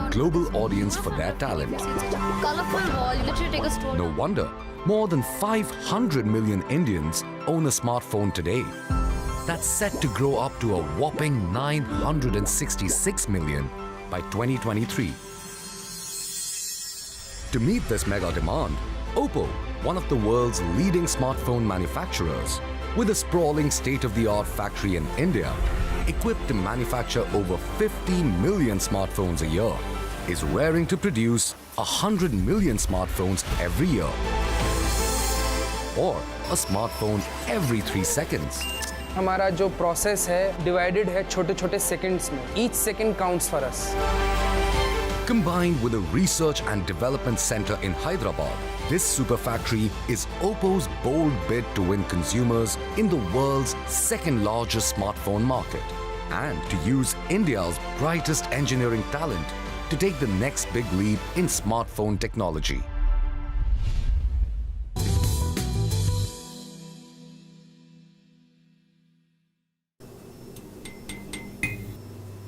global audience for their talent. Colorful wall, you literally take a store. No wonder more than 500 million Indians own a smartphone today. That's set to grow up to a whopping 966 million by 2023. To meet this mega demand, Oppo, one of the world's leading smartphone manufacturers, with a sprawling state-of-the-art factory in India, equipped to manufacture over 50 million smartphones a year, is raring to produce 100 million smartphones every year. Or a smartphone every 3 seconds. हमारा जो process है divided है छोटे-छोटे seconds में. Each second counts for us. Combined with a research and development center in Hyderabad, this super factory is Oppo's bold bid to win consumers in the world's second largest smartphone market and to use India's brightest engineering talent to take the next big leap in smartphone technology.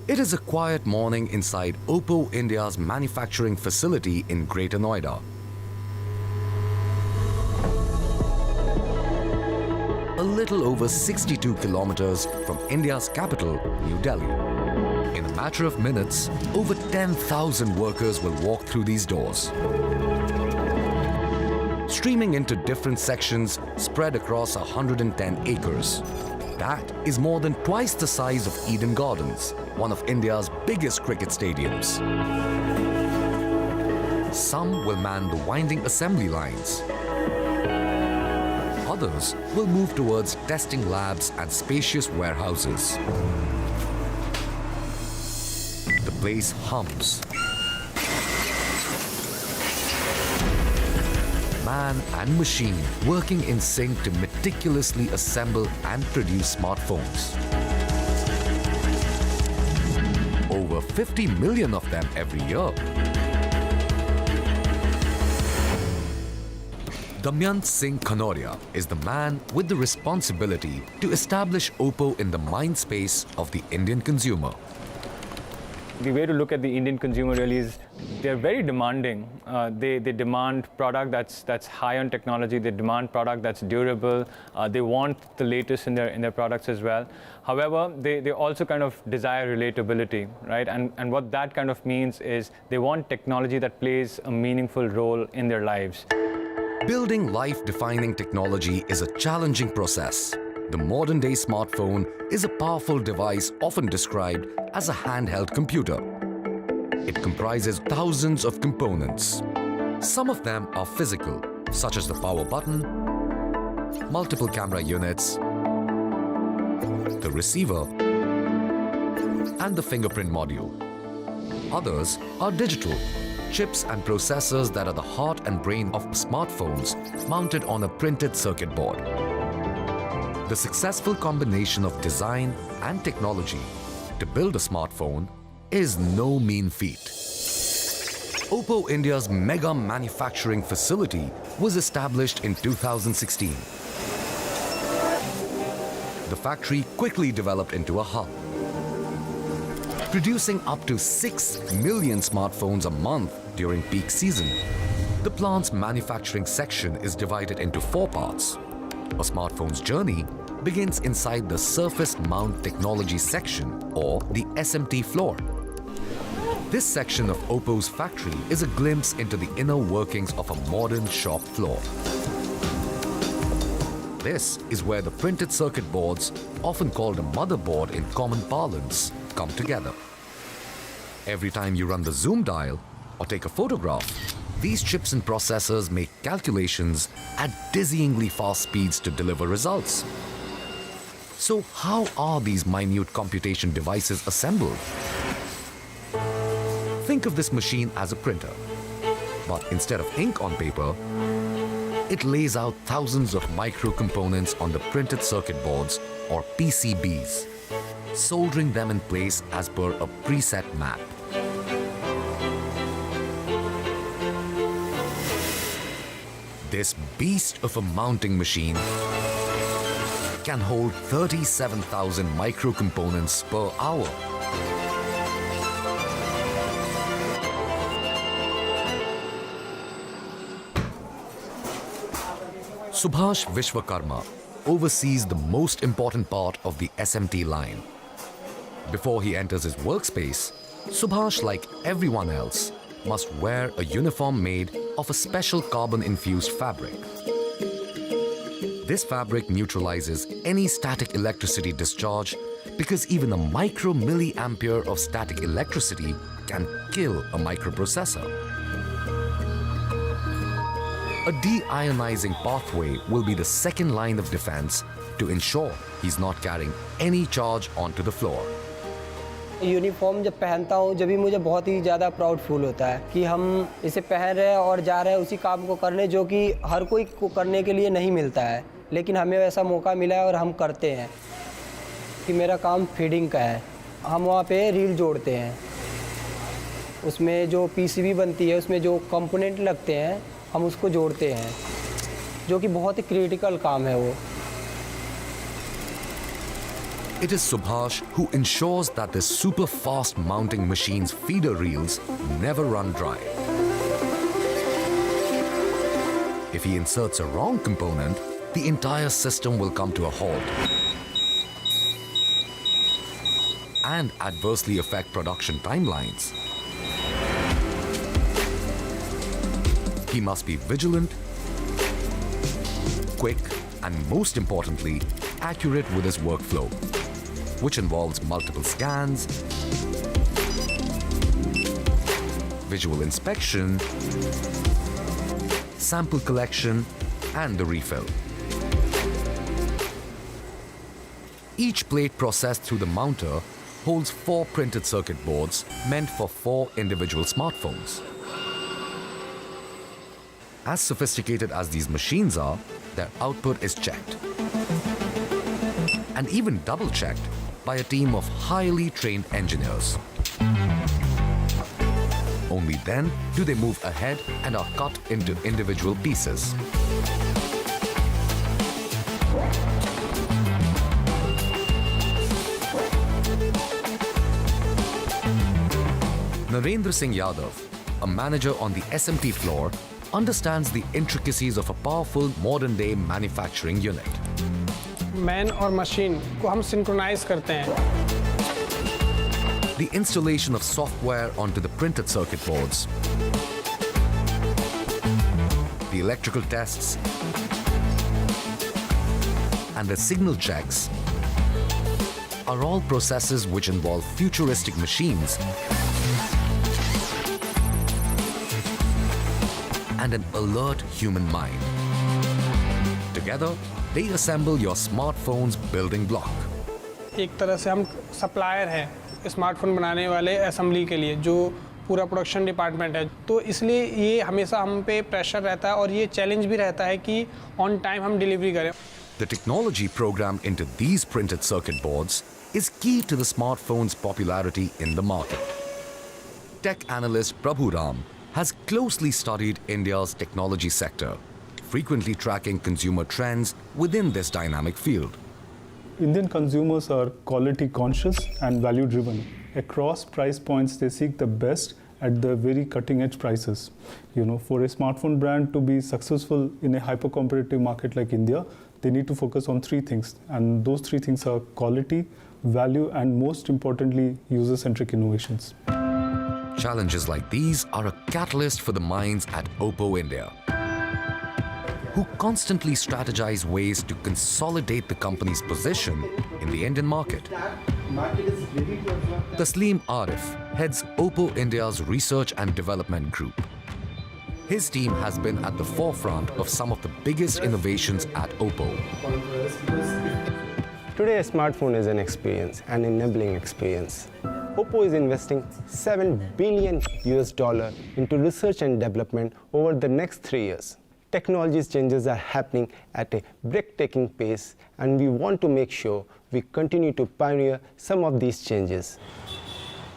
It is a quiet morning inside Oppo India's manufacturing facility in Greater Noida. A little over 62 kilometers from India's capital, New Delhi. In a matter of minutes, over 10,000 workers will walk through these doors. Streaming into different sections spread across 110 acres. That is more than twice the size of Eden Gardens, one of India's biggest cricket stadiums. Some will man the winding assembly lines. Others will move towards testing labs and spacious warehouses. The place hums. Man and machine working in sync to meticulously assemble and produce smartphones. Over 50 million of them every year. Damyant Singh Khanoria is the man with the responsibility to establish Oppo in the mind space of the Indian consumer. The way to look at the Indian consumer really is they're very demanding. They demand product that's high on technology. They demand product that's durable. They want the latest in their products as well. However, they also kind of desire relatability, right? And what that kind of means is they want technology that plays a meaningful role in their lives. Building life-defining technology is a challenging process. The modern-day smartphone is a powerful device often described as a handheld computer. It comprises thousands of components. Some of them are physical, such as the power button, multiple camera units, the receiver, and the fingerprint module. Others are digital, chips and processors that are the heart and brain of smartphones mounted on a printed circuit board. The successful combination of design and technology to build a smartphone is no mean feat. Oppo India's mega manufacturing facility was established in 2016. The factory quickly developed into a hub, producing up to 6 million smartphones a month during peak season. The plant's manufacturing section is divided into 4 parts. A smartphone's journey begins inside the Surface Mount Technology section, or the SMT Floor. This section of Oppo's factory is a glimpse into the inner workings of a modern shop floor. This is where the printed circuit boards, often called a motherboard in common parlance, come together. Every time you run the zoom dial or take a photograph, these chips and processors make calculations at dizzyingly fast speeds to deliver results. So how are these minute computation devices assembled? Think of this machine as a printer, but instead of ink on paper, it lays out thousands of micro components on the printed circuit boards, or PCBs, soldering them in place as per a preset map. This beast of a mounting machine can hold 37,000 micro components per hour. Subhash Vishwakarma oversees the most important part of the SMT line. Before he enters his workspace, Subhash, like everyone else, must wear a uniform made of a special carbon-infused fabric. This fabric neutralizes any static electricity discharge because even a micro-milliampere of static electricity can kill a microprocessor. A deionizing pathway will be the second line of defense to ensure he's not carrying any charge onto the floor. Uniform जब पहनता हूँ जब भी मुझे बहुत ही ज़्यादा proud feel होता है कि हम इसे पहन रहे हैं और जा रहे हैं उसी काम को करने जो कि हर कोई को करने के लिए नहीं मिलता है, लेकिन हमें ऐसा मौका मिला है और हम करते हैं। कि मेरा काम फीडिंग का है, हम वहाँ पे रील जोड़ते हैं, उसमें जो पीसीबी बनती है उसमें जो कंपोनेंट लगते हैं हम उसको जोड़ते हैं, जो कि बहुत ही क्रिटिकल काम है वो। It is Subhash who ensures that the super fast mounting machine's feeder reels never run dry. If he inserts a wrong component, the entire system will come to a halt and adversely affect production timelines. He must be vigilant, quick, and most importantly, accurate with his workflow, which involves multiple scans, visual inspection, sample collection, and the refill. Each plate processed through the mounter holds 4 printed circuit boards meant for 4 individual smartphones. As sophisticated as these machines are, their output is checked and even double-checked by a team of highly trained engineers. Only then do they move ahead and are cut into individual pieces. Narendra Singh Yadav, a manager on the SMT floor, understands the intricacies of a powerful modern-day manufacturing unit. Man और machine को हम synchronise करते हैं। The installation of software onto the printed circuit boards, the electrical tests, and the signal checks are all processes which involve futuristic machines and an alert human mind. Together, they assemble your smartphone's building block. एक तरह से हम supplier हैं smartphone बनाने वाले assembly के लिए, जो पूरा प्रोडक्शन डिपार्टमेंट है, तो इसलिए ये हमेशा हम पे प्रेशर रहता है और ये चैलेंज भी रहता है कि ऑन टाइम हम डिलीवरी करें। The technology programmed into these printed circuit boards is key to the smartphone's popularity in the market. Tech analyst Prabhu Ram has closely studied India's technology sector, frequently tracking consumer trends within this dynamic field. Indian consumers are quality conscious and value driven. Across price points, they seek the best at the very cutting edge prices. For a smartphone brand to be successful in a hyper competitive market like India, they need to focus on 3 things. And those 3 things are quality, value, and most importantly, user centric innovations. Challenges like these are a catalyst for the minds at Oppo India, who constantly strategize ways to consolidate the company's position in the Indian market. Tasleem Arif heads Oppo India's research and development group. His team has been at the forefront of some of the biggest innovations at Oppo. Today, a smartphone is an experience, an enabling experience. Oppo is investing $7 billion into research and development over the next 3 years. Technology changes are happening at a breathtaking pace, and we want to make sure we continue to pioneer some of these changes.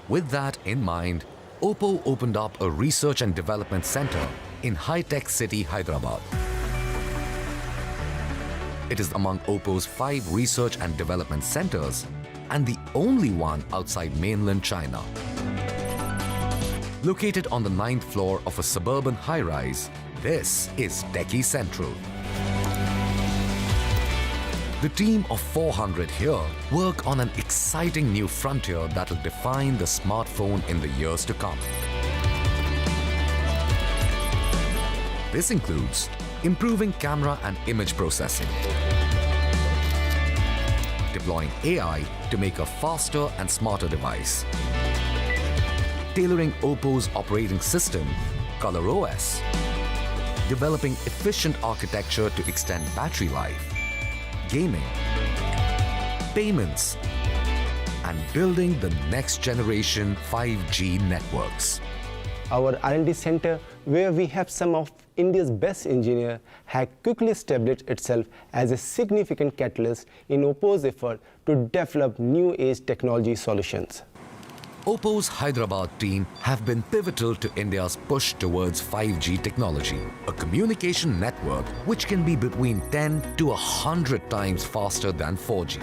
With that in mind, Oppo opened up a research and development center in high-tech city Hyderabad. It is among Oppo's 5 research and development centers and the only one outside mainland China. Located on the 9th floor of a suburban high-rise, this is Techie Central. The team of 400 here work on an exciting new frontier that will define the smartphone in the years to come. This includes improving camera and image processing, deploying AI to make a faster and smarter device, tailoring Oppo's operating system, ColorOS, developing efficient architecture to extend battery life, gaming, payments, and building the next generation 5G networks. Our R&D center, where we have some of India's best engineers, had quickly established itself as a significant catalyst in Oppo's effort to develop new-age technology solutions. Oppo's Hyderabad team have been pivotal to India's push towards 5G technology, a communication network which can be between 10 to 100 times faster than 4G.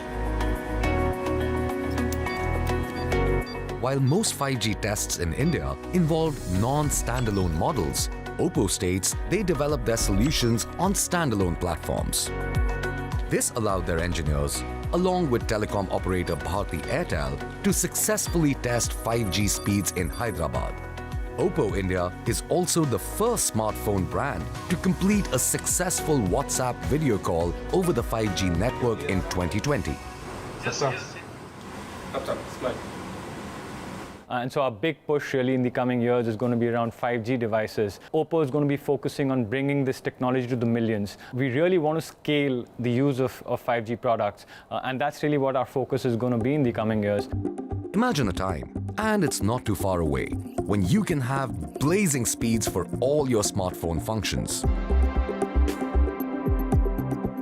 While most 5G tests in India involved non-standalone models, Oppo states they develop their solutions on standalone platforms. This allowed their engineers, along with telecom operator Bharti Airtel, to successfully test 5G speeds in Hyderabad. Oppo India is also the first smartphone brand to complete a successful WhatsApp video call over the 5G network in 2020. And so our big push really in the coming years is going to be around 5G devices. Oppo is going to be focusing on bringing this technology to the millions. We really want to scale the use of 5G products, and that's really what our focus is going to be in the coming years. Imagine a time, and it's not too far away, when you can have blazing speeds for all your smartphone functions.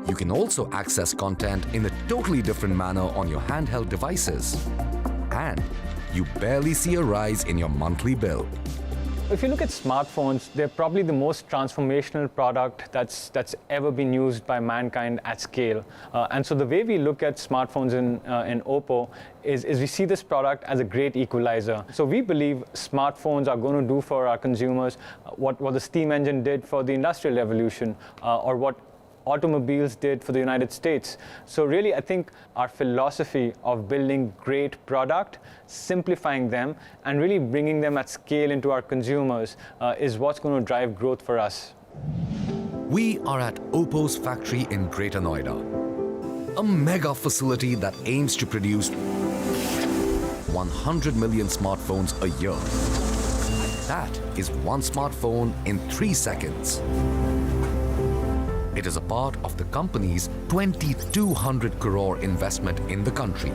You can also access content in a totally different manner on your handheld devices. And you barely see a rise in your monthly bill. If you look at smartphones, they're probably the most transformational product that's ever been used by mankind at scale. And so the way we look at smartphones in Oppo is we see this product as a great equalizer. So we believe smartphones are going to do for our consumers what the steam engine did for the Industrial Revolution, or what automobiles did for the United States. So really, I think our philosophy of building great product, simplifying them, and really bringing them at scale into our consumers is what's going to drive growth for us. We are at Oppo's factory in Greater Noida, a mega facility that aims to produce 100 million smartphones a year. That is one smartphone in 3 seconds. It is a part of the company's 2,200 crore investment in the country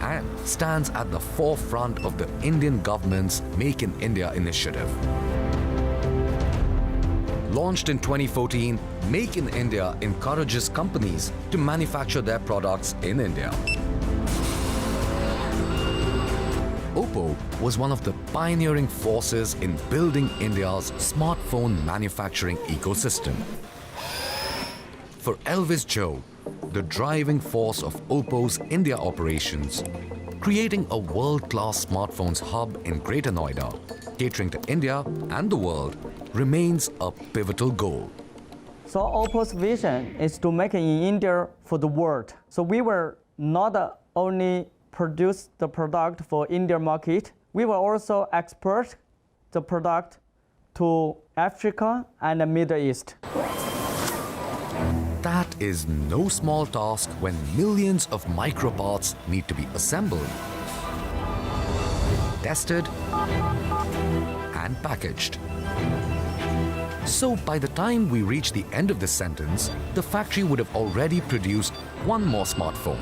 and stands at the forefront of the Indian government's Make in India initiative. Launched in 2014, Make in India encourages companies to manufacture their products in India. Oppo was one of the pioneering forces in building India's smartphone manufacturing ecosystem. For Elvis Joe, the driving force of Oppo's India operations, creating a world-class smartphones hub in Greater Noida, catering to India and the world, remains a pivotal goal. So Oppo's vision is to make it in India for the world. So we will not only produce the product for Indian market, we will also export the product to Africa and the Middle East. That is no small task when millions of microparts need to be assembled, tested, and packaged. So by the time we reach the end of this sentence, the factory would have already produced one more smartphone.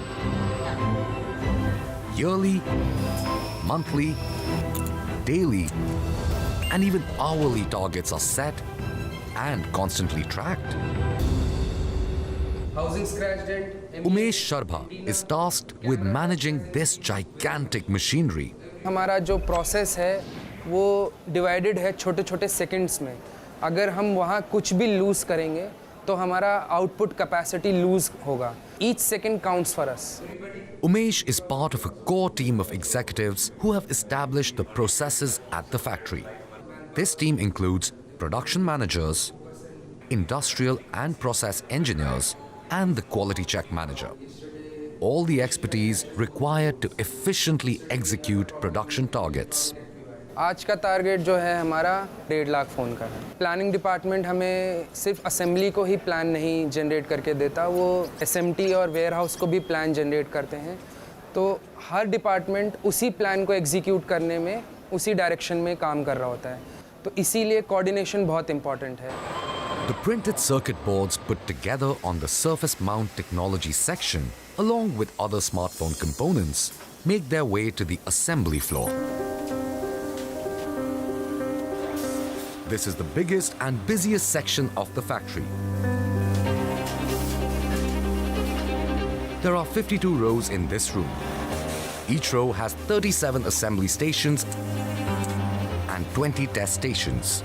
Yearly, monthly, daily, and even hourly targets are set and constantly tracked. Umesh Sharbha is tasked with managing this gigantic machinery. हमारा जो process है वो divided है छोटे छोटे seconds में. अगर हम वहाँ कुछ भी लूज़ करेंगे तो हमारा आउटपुट कैपेसिटी लूज़ होगा. Each second counts for us. Umesh is part of a core team of executives who have established the processes at the factory. This team includes production managers, industrial and process engineers, and the quality check manager. All the expertise required to efficiently execute production targets. आज का target जो है हमारा 1.5 lakh phone का है। Planning department हमें सिर्फ assembly को ही प्लान नहीं जनरेट करके देता, वो SMT और वेयरहाउस को भी प्लान जनरेट करते हैं। तो हर डिपार्टमेंट उसी प्लान को एग्जीक्यूट करने में उसी डायरेक्शन में काम कर रहा होता है, तो इसीलिए कोऑर्डिनेशन बहुत इंपॉर्टेंट है। The printed circuit boards put together on the surface mount technology section, along with other smartphone components, make their way to the assembly floor. This is the biggest and busiest section of the factory. There are 52 rows in this room. Each row has 37 assembly stations and 20 test stations.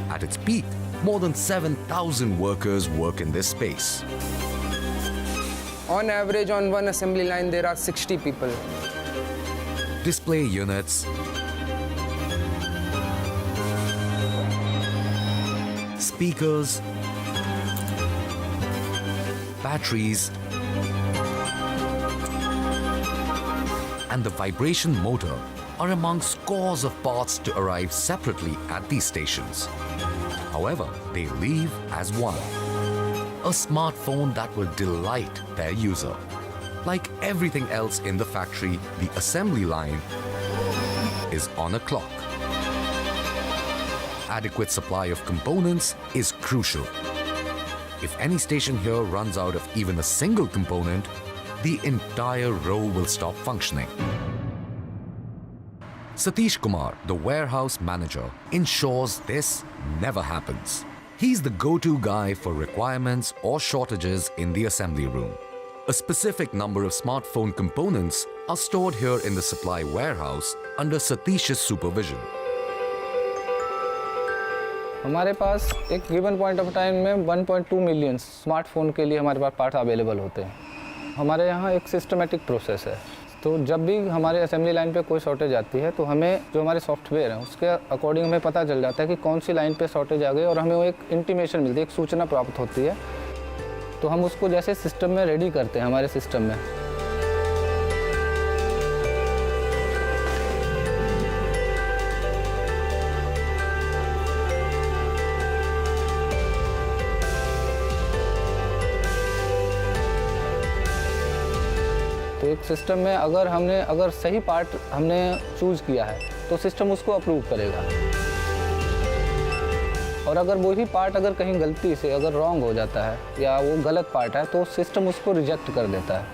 At its peak, more than 7,000 workers work in this space. On average, on one assembly line, there are 60 people. Display units, speakers, batteries, and the vibration motor are among scores of parts to arrive separately at these stations. However, they leave as one. A smartphone that will delight their user. Like everything else in the factory, the assembly line is on a clock. Adequate supply of components is crucial. If any station here runs out of even a single component, the entire row will stop functioning. Satish Kumar, the warehouse manager, ensures this never happens. He's the go-to guy for requirements or shortages in the assembly room. A specific number of smartphone components are stored here in the supply warehouse under Satish's supervision. हमारे पास एक given point of time में 1.2 million smartphone के लिए हमारे पास part available होते हैं। हमारे यहाँ एक सिस्टमेटिक प्रोसेस है, तो जब भी हमारे असेंबली लाइन पे कोई शॉर्टेज आती है तो हमें जो हमारे सॉफ्टवेयर है उसके अकॉर्डिंग हमें पता चल जाता है कि कौन सी लाइन पे शॉर्टेज आ गई और हमें वो एक इंटीमेशन मिलती है, एक सूचना प्राप्त होती है। तो हम उसको जैसे सिस्टम में रेडी करते हैं हमारे सिस्टम में। तो एक सिस्टम में अगर सही पार्ट हमने चूज़ किया है तो सिस्टम उसको अप्रूव करेगा, और अगर वही पार्ट अगर कहीं गलती से अगर रॉन्ग हो जाता है या वो गलत पार्ट है तो सिस्टम उसको रिजेक्ट कर देता है।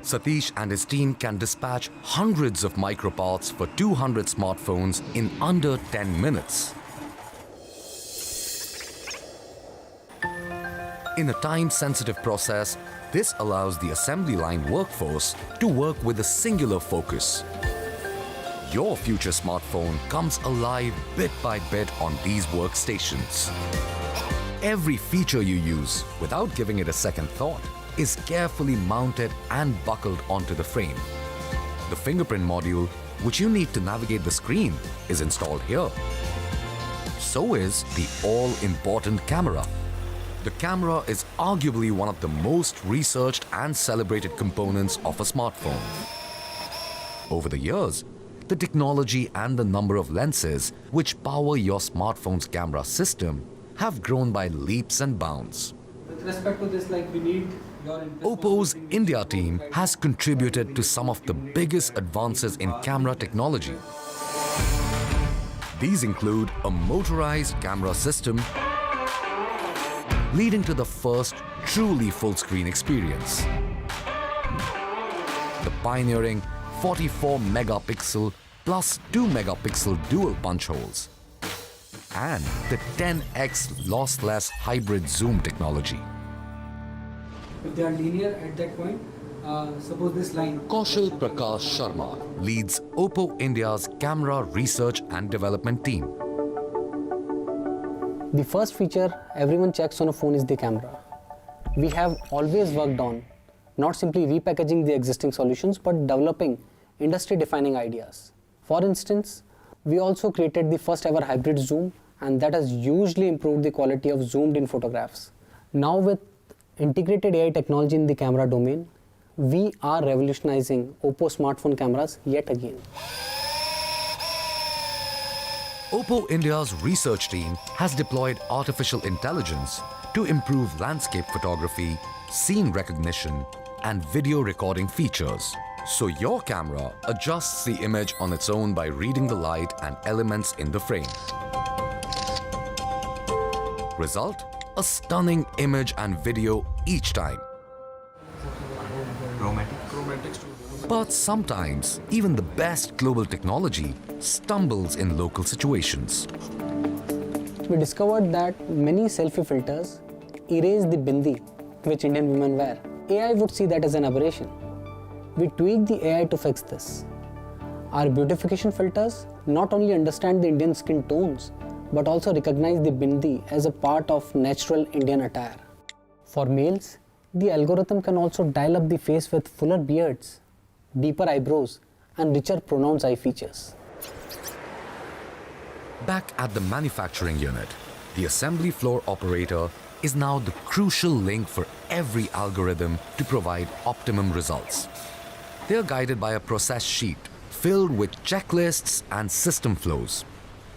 Satish and his team can dispatch hundreds of microparts for 200 smartphones in under 10 minutes. In a time-sensitive process, this allows the assembly line workforce to work with a singular focus. Your future smartphone comes alive bit by bit on these workstations. Every feature you use, without giving it a second thought, is carefully mounted and buckled onto the frame. The fingerprint module, which you need to navigate the screen, is installed here. So is the all-important camera. The camera is arguably one of the most researched and celebrated components of a smartphone. Over the years, the technology and the number of lenses which power your smartphone's camera system have grown by leaps and bounds. With respect to this, we need your input. Oppo's India team has contributed to some of the biggest advances in camera technology. These include a motorized camera system leading to the first truly full-screen experience. The pioneering 44-megapixel plus 2-megapixel dual punch holes. And the 10x lossless hybrid zoom technology. If they are linear at that point, suppose this line. Kaushal Prakash Sharma leads Oppo India's camera research and development team. The first feature everyone checks on a phone is the camera. We have always worked on not simply repackaging the existing solutions but developing industry-defining ideas. For instance, we also created the first ever hybrid zoom and that has hugely improved the quality of zoomed in photographs. Now with integrated AI technology in the camera domain, we are revolutionizing Oppo smartphone cameras yet again. Oppo India's research team has deployed artificial intelligence to improve landscape photography, scene recognition, and video recording features. So your camera adjusts the image on its own by reading the light and elements in the frame. Result? A stunning image and video each time. But sometimes, even the best global technology stumbles in local situations. We discovered that many selfie filters erase the bindi which Indian women wear. AI would see that as an aberration. We tweaked the AI to fix this. Our beautification filters not only understand the Indian skin tones, but also recognize the bindi as a part of natural Indian attire. For males, the algorithm can also dial up the face with fuller beards, deeper eyebrows, and richer pronounced eye features. Back at the manufacturing unit, the assembly floor operator is now the crucial link for every algorithm to provide optimum results. They are guided by a process sheet filled with checklists and system flows.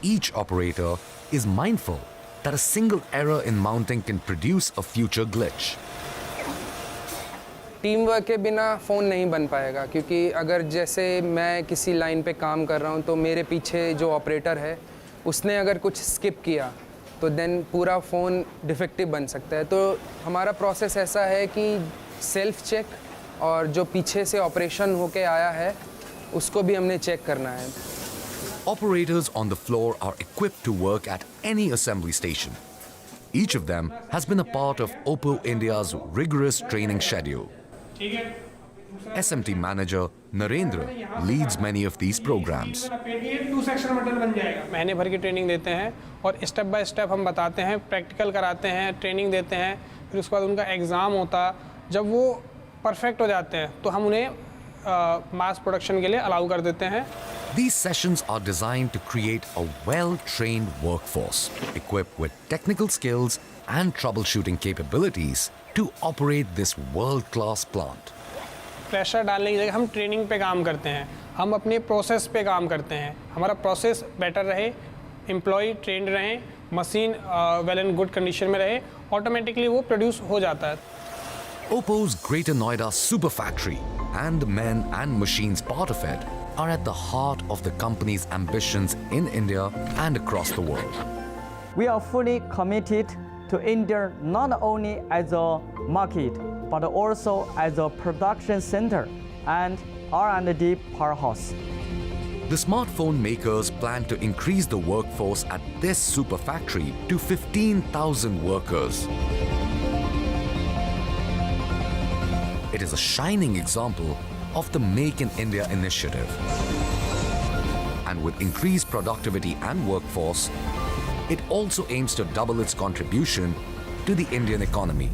Each operator is mindful that a single error in mounting can produce a future glitch. Team work के बिना phone नहीं बन पाएगा, क्योंकि अगर जैसे मैं किसी लाइन पे काम कर रहा हूँ तो मेरे पीछे जो ऑपरेटर है उसने अगर कुछ स्किप किया तो देन पूरा फ़ोन डिफेक्टिव बन सकता है. तो हमारा प्रोसेस ऐसा है कि सेल्फ चेक और जो पीछे से ऑपरेशन होके आया है उसको भी हमने चेक करना है. Operators on the floor are equipped to work at any assembly station. Each of them has been a part of Oppo India's rigorous training schedule. SMT manager Narendra leads many of these programs. महीने भर की training देते हैं और step by step हम बताते हैं, practical कराते हैं, ट्रेनिंग देते हैं, फिर उसके बाद उनका एग्ज़ाम होता. जब वो परफेक्ट हो जाते हैं तो हम उन्हें मास प्रोडक्शन के लिए अलाउ कर देते हैं. These sessions are designed to create a well-trained workforce, equipped with technical skills and troubleshooting capabilities to operate this world-class plant. Pressure डालने की जगह हम ट्रेनिंग पे काम करते हैं, हम अपने प्रोसेस पे काम करते हैं. हमारा प्रोसेस बेटर रहे, एम्प्लॉय ट्रेंड रहें, machine well and good condition में रहे, ऑटोमेटिकली वो प्रोड्यूस हो जाता है. Oppo's Greater Noida Superfactory and the men and machines part of it are at the heart of the company's ambitions in India and across the world. We are fully committed to India not only as a market, but also as a production center and R&D powerhouse. The smartphone makers plan to increase the workforce at this super factory to 15,000 workers. It is a shining example of the Make in India initiative. And with increased productivity and workforce, it also aims to double its contribution to the Indian economy.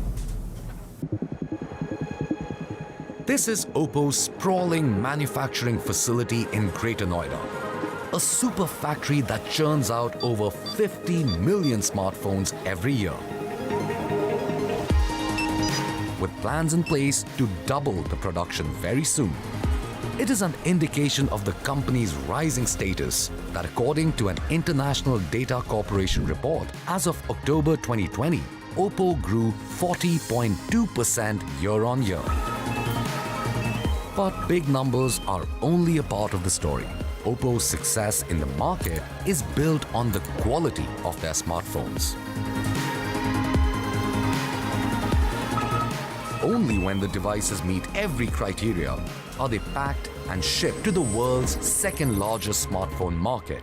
This is Oppo's sprawling manufacturing facility in Greater Noida, a super factory that churns out over 50 million smartphones every year. With plans in place to double the production very soon. It is an indication of the company's rising status that according to an International Data Corporation report, as of October 2020, Oppo grew 40.2% year-on-year. But big numbers are only a part of the story. Oppo's success in the market is built on the quality of their smartphones. Only when the devices meet every criteria are they packed and shipped to the world's second largest smartphone market.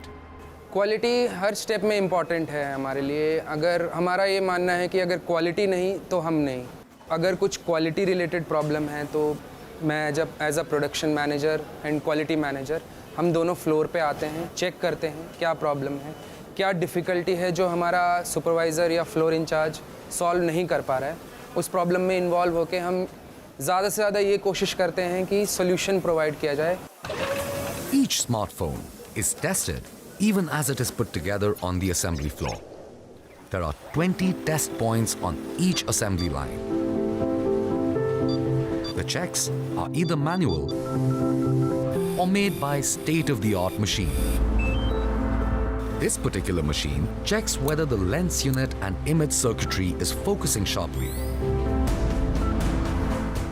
Quality हर step में important है हमारे लिए. अगर हमारा ये मानना है कि अगर क्वालिटी नहीं तो हम नहीं. अगर कुछ क्वालिटी रिलेटेड प्रॉब्लम है तो मैं जब as a production manager and quality manager हम दोनों फ्लोर पे आते हैं, चेक करते हैं क्या प्रॉब्लम है, क्या डिफ़िकल्टी है जो हमारा सुपरवाइज़र या फ्लोर इंचार्ज सॉल्व नहीं कर पा रहा है. उस प्रॉब्लम में इन्वॉल्व होकर हम ज़्यादा से ज़्यादा ये कोशिश करते हैं कि सॉल्यूशन प्रोवाइड किया जाए. Each smartphone is tested even as it is put together on the assembly floor. There are 20 test points on each assembly line. The checks are either manual or made by state-of-the-art machine. This particular machine checks whether the lens unit and image circuitry is focusing sharply,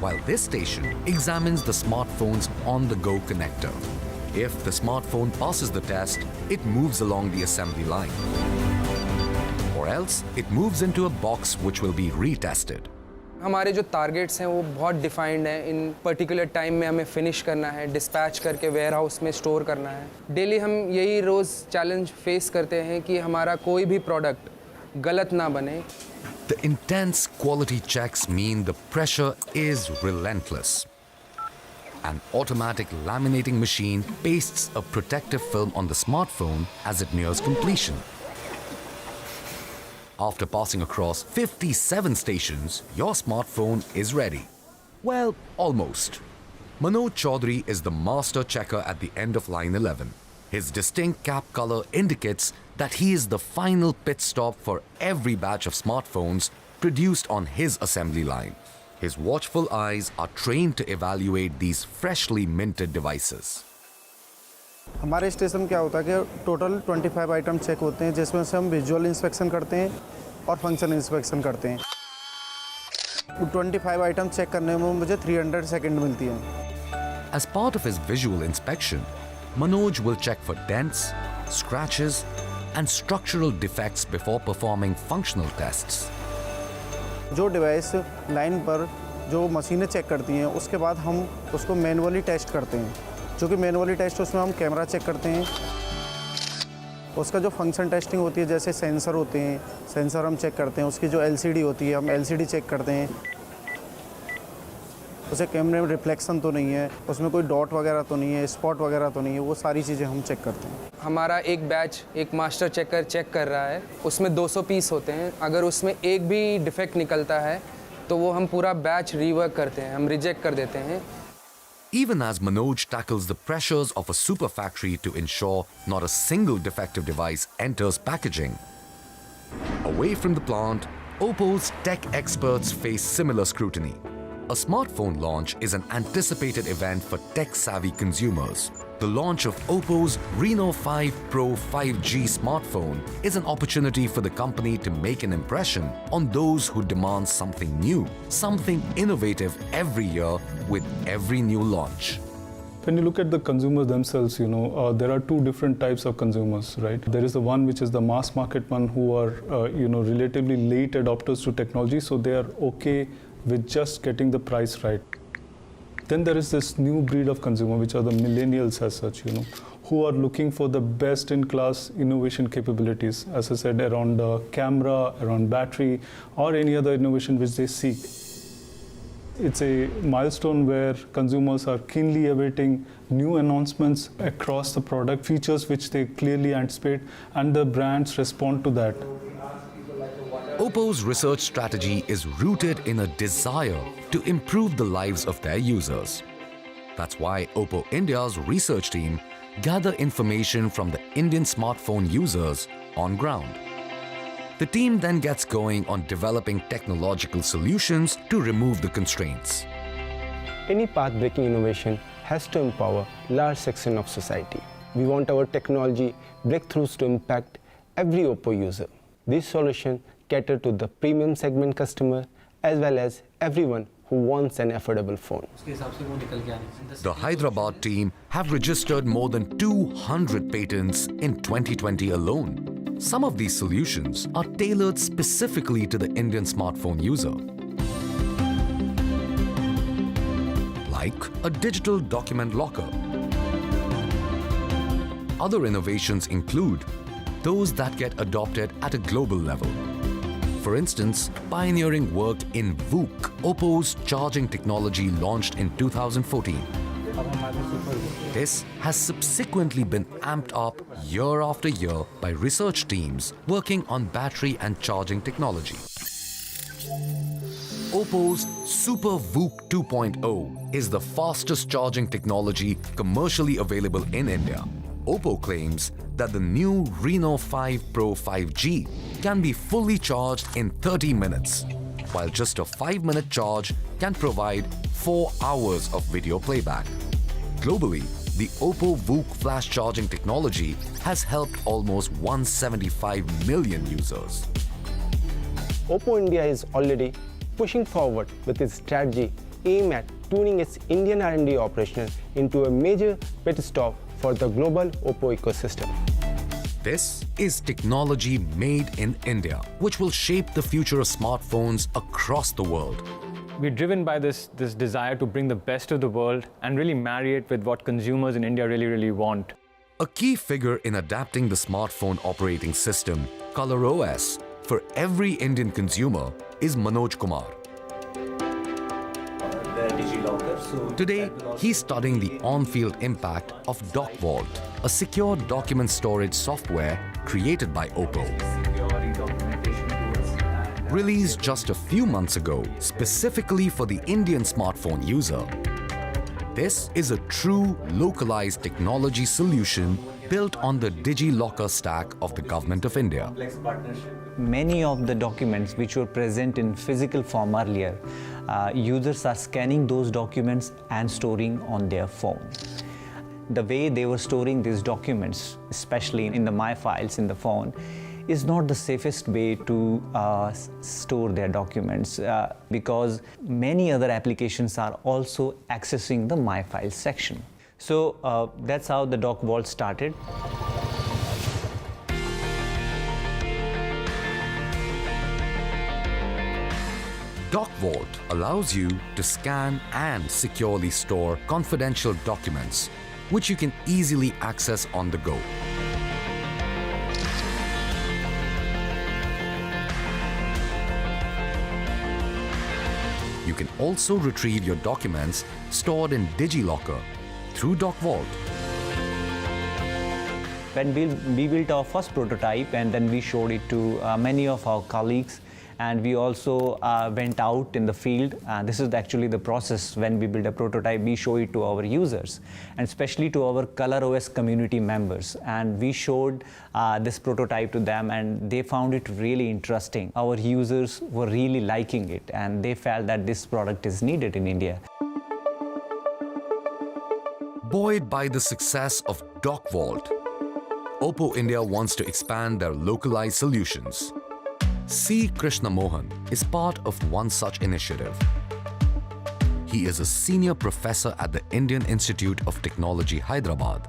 while this station examines the smartphone's on-the-go connector. If the smartphone passes the test, it moves along the assembly line, or else it moves into a box which will be retested. हमारे जो targets हैं वो बहुत defined हैं. इन particular time में हमें finish करना है, डिस्पैच करके वेयर हाउस में स्टोर करना है. डेली हम यही रोज़ चैलेंज फेस करते हैं कि हमारा कोई भी प्रोडक्ट गलत ना बने. The intense quality checks mean the pressure is relentless. An automatic laminating machine pastes a protective film on the smartphone as it nears completion. After passing across 57 stations, your smartphone is ready. Well, almost. Manoj Chaudhary is the master checker at the end of line 11. His distinct cap color indicates that he is the final pit stop for every batch of smartphones produced on his assembly line. His watchful eyes are trained to evaluate these freshly minted devices. हमारे station क्या होता है कि total 25 item check होते हैं, जिसमें से हम विजुअल इंस्पेक्शन करते हैं और फंक्शन इंस्पेक्शन करते हैं. 25 आइटम चेक करने में मुझे 300 सेकंड मिलती है. As part of his visual inspection, Manoj will check for dents, scratches, and structural defects before performing functional tests. जो डिवाइस लाइन पर जो मशीनें चेक करती हैं, उसके बाद हम उसको मैनुअली टेस्ट करते हैं. जो कि मैनुअली टेस्ट उसमें हम कैमरा चेक करते हैं. उसका जो फंक्शन टेस्टिंग होती है, जैसे सेंसर होते हैं, सेंसर हम चेक करते हैं. उसकी जो एलसीडी होती है, हम एलसीडी चेक करते हैं. उसे कैमरे में रिफ्लेक्शन तो नहीं है, उसमें कोई डॉट वगैरह तो नहीं है, स्पॉट वगैरह तो नहीं है, वो सारी चीज़ें हम चेक करते हैं. हमारा एक बैच एक मास्टर चेकर चेक कर रहा है, उसमें 200 पीस होते हैं. अगर उसमें एक भी डिफेक्ट निकलता है तो वो हम पूरा बैच रीवर्क करते हैं, हम रिजेक्ट कर देते हैं. Even as Manoj tackles the pressures of a super factory to ensure not a single defective device enters packaging, away from the plant, Oppo's tech experts face similar scrutiny. A smartphone launch is an anticipated event for tech-savvy consumers. The launch of Oppo's Reno 5 Pro 5G smartphone is an opportunity for the company to make an impression on those who demand something new, something innovative every year with every new launch. When you look at the consumers themselves, there are two different types of consumers, right? There is the one which is the mass market one who are, relatively late adopters to technology, so they are okay with just getting the price right. Then there is this new breed of consumer, which are the millennials as such, who are looking for the best-in-class innovation capabilities, as I said, around camera, around battery, or any other innovation which they seek. It's a milestone where consumers are keenly awaiting new announcements across the product, features which they clearly anticipate, and the brands respond to that. Oppo's research strategy is rooted in a desire to improve the lives of their users. That's why Oppo India's research team gather information from the Indian smartphone users on ground. The team then gets going on developing technological solutions to remove the constraints. Any path-breaking innovation has to empower large section of society. We want our technology breakthroughs to impact every Oppo user. This solution cater to the premium segment customer as well as everyone who wants an affordable phone. The Hyderabad team have registered more than 200 patents in 2020 alone. Some of these solutions are tailored specifically to the Indian smartphone user, like a digital document locker. Other innovations include those that get adopted at a global level. For instance, pioneering work in VOOC, Oppo's charging technology launched in 2014. This has subsequently been amped up year after year by research teams working on battery and charging technology. Oppo's Super VOOC 2.0 is the fastest charging technology commercially available in India. Oppo claims that the new Reno 5 Pro 5G can be fully charged in 30 minutes, while just a 5-minute charge can provide 4 hours of video playback. Globally, the Oppo VOOC flash charging technology has helped almost 175 million users. Oppo India is already pushing forward with its strategy aimed at tuning its Indian R&D operation into a major pit stop for the global Oppo ecosystem. This is technology made in India, which will shape the future of smartphones across the world. We're driven by this desire to bring the best of the world and really marry it with what consumers in India really want. A key figure in adapting the smartphone operating system, ColorOS, for every Indian consumer is Manoj Kumar. Today, he's studying the on-field impact of Docvault, a secure document storage software created by Oppo. Released just a few months ago, specifically for the Indian smartphone user, this is a true localized technology solution built on the DigiLocker stack of the Government of India. Many of the documents which were present in physical form earlier, users are scanning those documents and storing on their phone. The way they were storing these documents, especially in the My Files in the phone, is not the safest way to store their documents because many other applications are also accessing the My Files section. So that's how the Docvault started. Docvault allows you to scan and securely store confidential documents, which you can easily access on the go. You can also retrieve your documents stored in DigiLocker through Docvault. When we built our first prototype and then we showed it to many of our colleagues, and we also went out in the field. This is actually the process when we build a prototype. We show it to our users, and especially to our ColorOS community members. And we showed this prototype to them, and they found it really interesting. Our users were really liking it, and they felt that this product is needed in India. Buoyed by the success of Docvault, Oppo India wants to expand their localized solutions. C. Krishna Mohan is part of one such initiative. He is a senior professor at the Indian Institute of Technology, Hyderabad.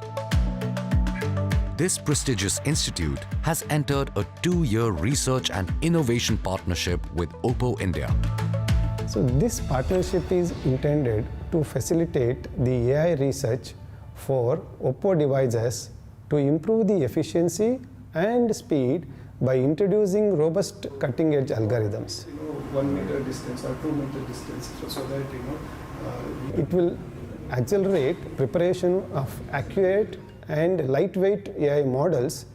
This prestigious institute has entered a 2-year research and innovation partnership with Oppo India. So this partnership is intended to facilitate the AI research for Oppo devices to improve the efficiency and speed by introducing robust cutting-edge algorithms. 1 meter distance or 2 meter distance, so that it will accelerate preparation of accurate and lightweight AI models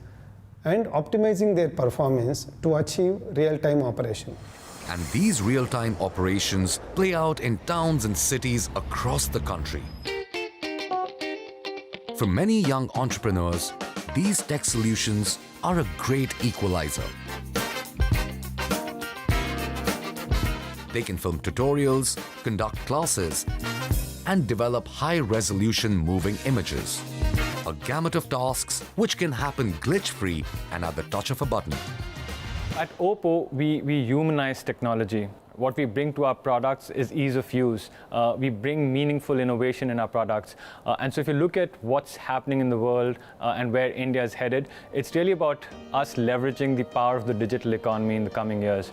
and optimizing their performance to achieve real-time operation. And these real-time operations play out in towns and cities across the country. For many young entrepreneurs, these tech solutions are a great equalizer. They can film tutorials, conduct classes, and develop high-resolution moving images. A gamut of tasks which can happen glitch-free and at the touch of a button. At Oppo, we humanize technology. What we bring to our products is ease of use. We bring meaningful innovation in our products. And so if you look at what's happening in the world and where India is headed, it's really about us leveraging the power of the digital economy in the coming years.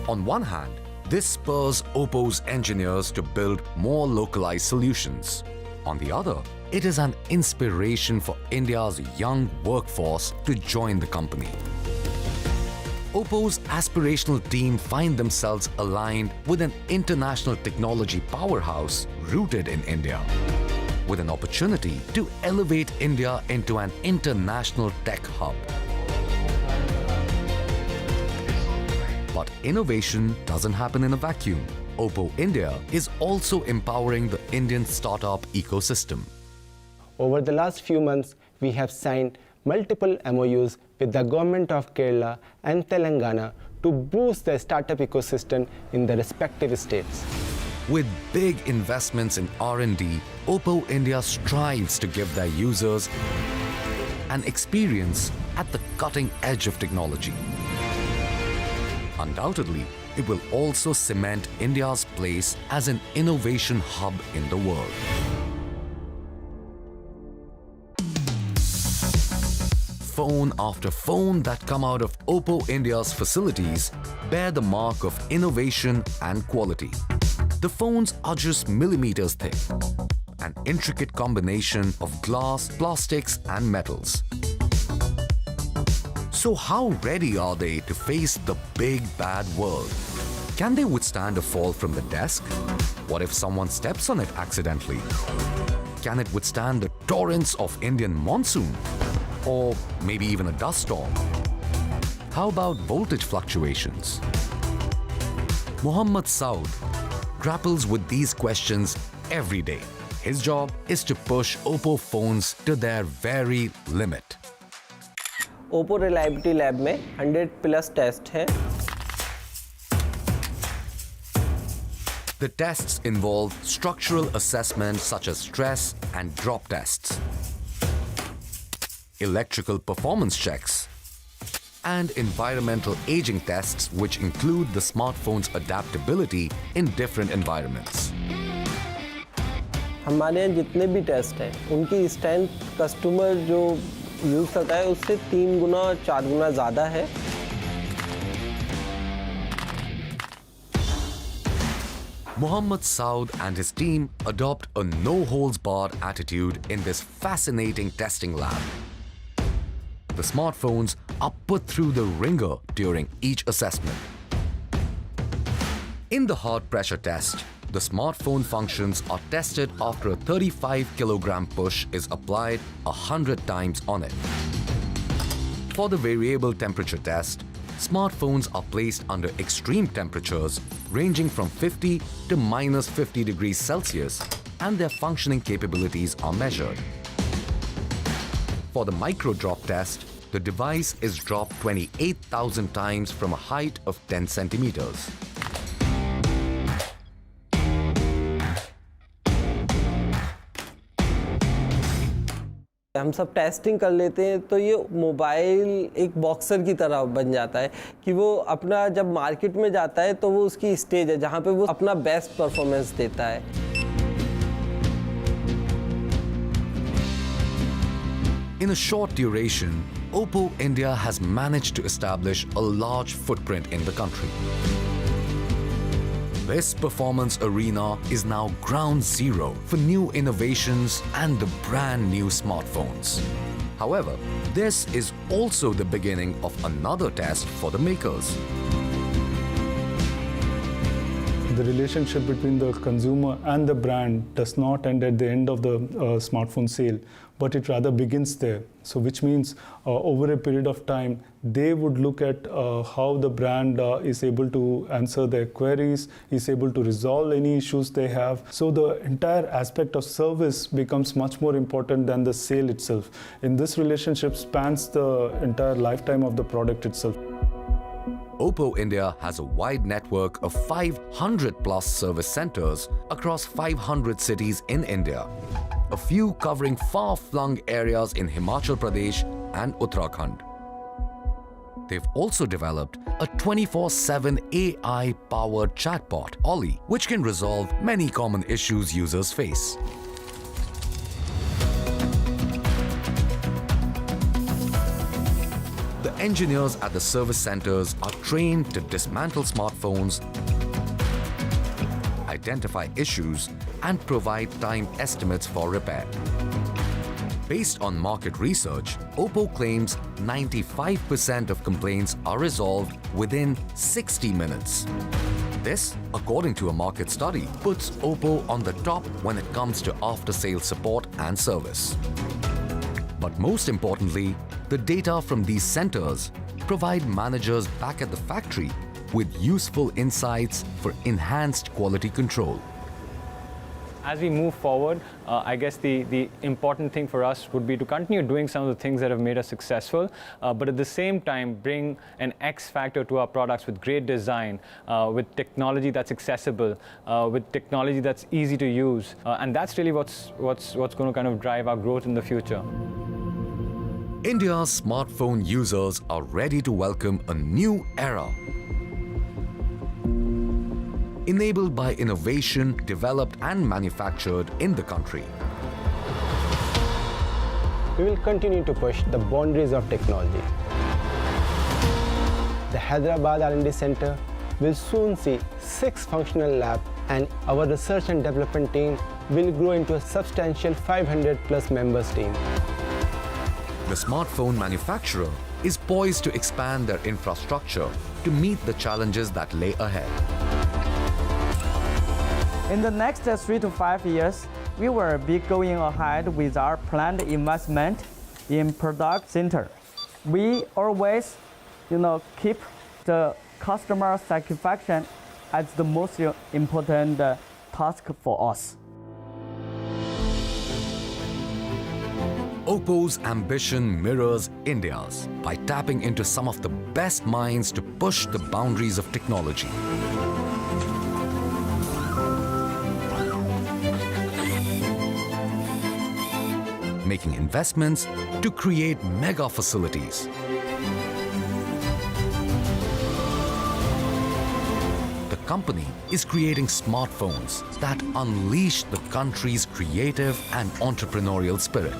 On one hand, this spurs Oppo's engineers to build more localized solutions. On the other, it is an inspiration for India's young workforce to join the company. Oppo's aspirational team find themselves aligned with an international technology powerhouse rooted in India, with an opportunity to elevate India into an international tech hub. But innovation doesn't happen in a vacuum. Oppo India is also empowering the Indian startup ecosystem. Over the last few months, we have signed multiple MOUs with the government of Kerala and Telangana to boost the startup ecosystem in the respective states. With big investments in R&D, Oppo India strives to give their users an experience at the cutting edge of technology. Undoubtedly, it will also cement India's place as an innovation hub in the world. Phone after phone that come out of Oppo India's facilities bear the mark of innovation and quality. The phones are just millimeters thick, an intricate combination of glass, plastics and metals. So how ready are they to face the big bad world? Can they withstand a fall from the desk? What if someone steps on it accidentally? Can it withstand the torrents of Indian monsoon? Or maybe even a dust storm? How about voltage fluctuations? Mohammad Saud grapples with these questions every day. His job is to push Oppo phones to their very limit. Oppo Reliability Lab में 100+ test हैं. The tests involve structural assessments such as stress and drop tests, electrical performance checks, and environmental aging tests which include the smartphone's adaptability in different environments. हमारे यहाँ जितने भी test हैं उनकी strength customer जो use करता है उससे 3 गुना 4 गुना ज़्यादा है. Mohammad Saud and his team adopt a no-holds-barred attitude in this fascinating testing lab. The smartphones are put through the ringer during each assessment. In the hard pressure test, the smartphone functions are tested after a 35 kilogram push is applied 100 times on it. For the variable temperature test, smartphones are placed under extreme temperatures ranging from 50 to -50 degrees Celsius, and their functioning capabilities are measured. For the micro drop test, the device is dropped 28,000 times from a height of 10 centimeters. हम सब testing कर लेते हैं तो ये mobile एक boxer की तरह बन जाता है कि वो अपना जब मार्केट में जाता है तो वो उसकी स्टेज है जहाँ पे वो अपना बेस्ट परफॉर्मेंस देता है. In a short duration, Oppo India has managed to establish a large footprint in the country. This performance arena is now ground zero for new innovations and the brand new smartphones. However, this is also the beginning of another test for the makers. The relationship between the consumer and the brand does not end at the end of the smartphone sale, but it rather begins there. So which means over a period of time, they would look at how the brand is able to answer their queries, is able to resolve any issues they have. So the entire aspect of service becomes much more important than the sale itself. And this relationship spans the entire lifetime of the product itself. Oppo India has a wide network of 500 plus service centers across 500 cities in India, a few covering far-flung areas in Himachal Pradesh and Uttarakhand. They've also developed a 24/7 AI-powered chatbot, Ollie, which can resolve many common issues users face. The engineers at the service centers are trained to dismantle smartphones, identify issues, and provide time estimates for repair. Based on market research, Oppo claims 95% of complaints are resolved within 60 minutes. This, according to a market study, puts Oppo on the top when it comes to after-sales support and service. But most importantly, the data from these centers provide managers back at the factory with useful insights for enhanced quality control. As we move forward, I guess the important thing for us would be to continue doing some of the things that have made us successful, but at the same time bring an X factor to our products with great design, with technology that's accessible, with technology that's easy to use, and that's really what's going to kind of drive our growth in the future. India's smartphone users are ready to welcome a new era, enabled by innovation developed and manufactured in the country. We will continue to push the boundaries of technology. The Hyderabad R&D Center will soon see 6 functional labs, and our research and development team will grow into a substantial 500+ members team. The smartphone manufacturer is poised to expand their infrastructure to meet the challenges that lay ahead. In the next 3 to 5 years, we will be going ahead with our planned investment in product center. We always, keep the customer satisfaction as the most important task for us. Oppo's ambition mirrors India's by tapping into some of the best minds to push the boundaries of technology. Making investments to create mega facilities. The company is creating smartphones that unleash the country's creative and entrepreneurial spirit.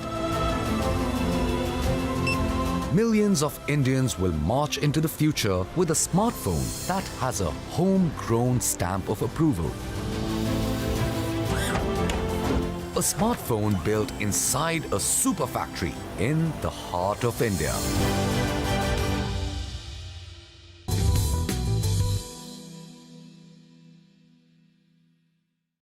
Millions of Indians will march into the future with a smartphone that has a homegrown stamp of approval. A smartphone built inside a super factory in the heart of India.